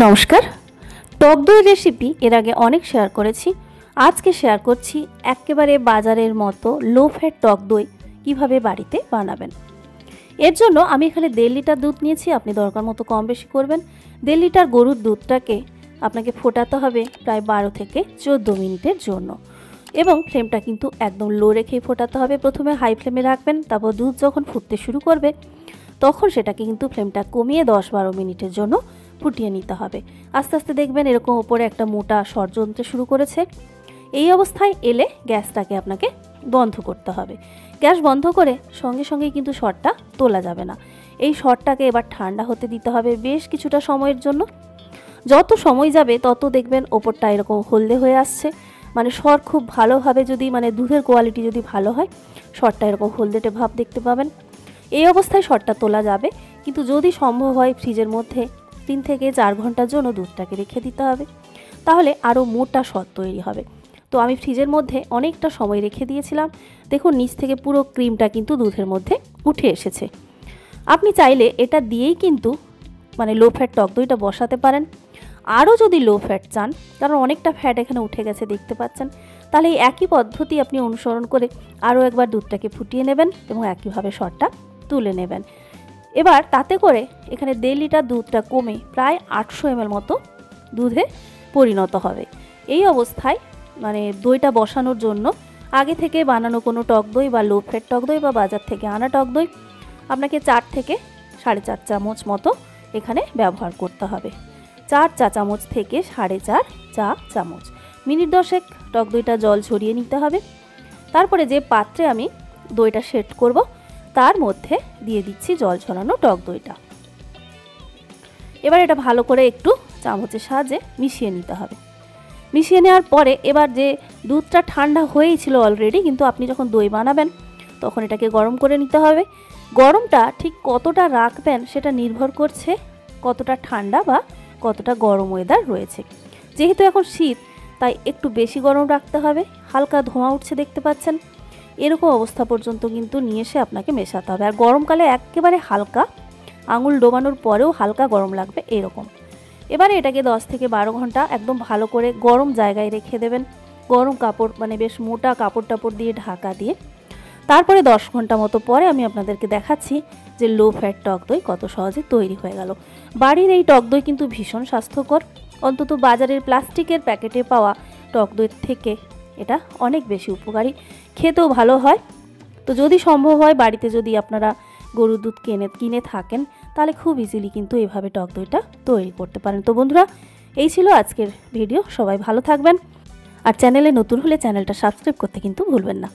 নমস্কার। টক দই রেসিপি এর আগে অনেক শেয়ার করেছি। আজকে শেয়ার করছি একেবারে বাজারের মতো লো ফ্যাট টক দই কিভাবে বাড়িতে বানাবেন। এর জন্য আমি এখানে 1.5 লিটার দুধ নিয়েছি। আপনি দরকার মতো কম বেশি করবেন। 1.5 লিটার গরুর দুধটাকে আপনাকে ফোটাতে হবে প্রায় 12 থেকে 14 মিনিটের জন্য, এবং ফ্লেমটা কিন্তু একদম লো রেখেই ফোটাতে হবে। প্রথমে হাই ফ্লেমে রাখবেন, তারপর দুধ যখন ফুটতে শুরু করবে তখন সেটাকে কিন্তু ফ্লেমটা কমিয়ে 10-12 মিনিটের জন্য ফুটিয়ে নিতে হবে। আস্তে আস্তে দেখবেন এরকম উপরে একটা মোটা স্বর জমতে শুরু করেছে। এই অবস্থায় এলে গ্যাসটাকে আপনাকে বন্ধ করতে হবে। গ্যাস বন্ধ করে সঙ্গে সঙ্গে কিন্তু স্বরটা তোলা যাবে না। এই স্বরটাকে এবার ঠান্ডা হতে দিতে হবে বেশ কিছুটা সময়ের জন্য। যত সময় যাবে তত দেখবেন ওপরটা এরকম হলদে হয়ে আসছে, মানে স্বর খুব ভালোভাবে যদি দুধের কোয়ালিটি যদি ভালো হয় স্বরটা এরকম হলদেটে ভাব দেখতে পাবেন। এই অবস্থায় স্বরটা তোলা যাবে, কিন্তু যদি সম্ভব হয় ফ্রিজের মধ্যে 3 থেকে 4 ঘন্টার জন্য দুধটাকে রেখে দিতে হবে, তাহলে আরও মোটা স্বর তৈরি হবে। তো আমি ফ্রিজের মধ্যে অনেকটা সময় রেখে দিয়েছিলাম। দেখুন নিচ থেকে পুরো ক্রিমটা কিন্তু দুধের মধ্যে উঠে এসেছে। আপনি চাইলে এটা দিয়েই কিন্তু লো ফ্যাট টক দইটা বসাতে পারেন। আরও যদি লো ফ্যাট চান, কারণ অনেকটা ফ্যাট এখানে উঠে গেছে দেখতে পাচ্ছেন, তাহলে এই একই পদ্ধতি আপনি অনুসরণ করে আরও একবার দুধটাকে ফুটিয়ে নেবেন এবং একইভাবে স্বরটা তুলে নেবেন। এবার তাতে করে এখানে 1.5 লিটার দুধটা কমে প্রায় 800 ml মতো দুধে পরিণত হবে। এই অবস্থায় দইটা বসানোর জন্য আগে থেকে বানানো কোনো টক দই বা লো ফ্যাট টক দই বা বাজার থেকে আনা টক দই আপনাকে 4 থেকে 4.5 চামচ মতো এখানে ব্যবহার করতে হবে। 4 চা চামচ থেকে 4.5 চা চামচ। মিনিট 10 টক দইটা জল ঝরিয়ে নিতে হবে। তারপরে যে পাত্রে আমি দইটা সেট করব তার মধ্যে দিয়ে দিচ্ছি জল ঝরানো টক দইটা। এবার এটা ভালো করে একটু চামচের সাহায্যে মিশিয়ে নিতে হবে। মিশিয়ে নেওয়ার পরে এবার যে দুধটা ঠান্ডা হয়েই ছিল অলরেডি, কিন্তু আপনি যখন দই বানাবেন তখন এটাকে গরম করে নিতে হবে। গরমটা ঠিক কতটা রাখবেন সেটা নির্ভর করছে কতটা ঠান্ডা বা কতটা গরম ওয়েদার রয়েছে। যেহেতু এখন শীত, তাই একটু বেশি গরম রাখতে হবে। হালকা ধোঁয়া উঠছে দেখতে পাচ্ছেন, এরকম অবস্থা পর্যন্ত কিন্তু নিয়ে এসে আপনাকে মেশাতে হবে। আর গরমকালে একেবারে হালকা, আঙুল ডোবানোর পরেও হালকা গরম লাগবে এরকম। এবারে এটাকে 10 থেকে 12 ঘন্টা একদম ভালো করে গরম জায়গায় রেখে দেবেন। গরম কাপড়, বেশ মোটা কাপড় টাপড় দিয়ে ঢাকা দিয়ে। তারপরে 10 ঘন্টা মতো পরে আমি আপনাদেরকে দেখাচ্ছি যে লো ফ্যাট টক দই কত সহজে তৈরি হয়ে গেল। বাড়ির এই টক দই কিন্তু ভীষণ স্বাস্থ্যকর। অন্তত বাজারের প্লাস্টিকের প্যাকেটে পাওয়া টক দই থেকে এটা অনেক বেশি উপকারী, খেতেও ভালো হয়। তো যদি সম্ভব হয় বাড়িতে যদি আপনারা গরুর দুধ কিনে থাকেন, তাহলে খুব ইজিলি কিন্তু এভাবে টক দইটা তৈরি করতে পারেন। তো বন্ধুরা, এই ছিল আজকের ভিডিও। সবাই ভালো থাকবেন, আর চ্যানেলে নতুন হলে চ্যানেলটা সাবস্ক্রাইব করতে কিন্তু ভুলবেন না।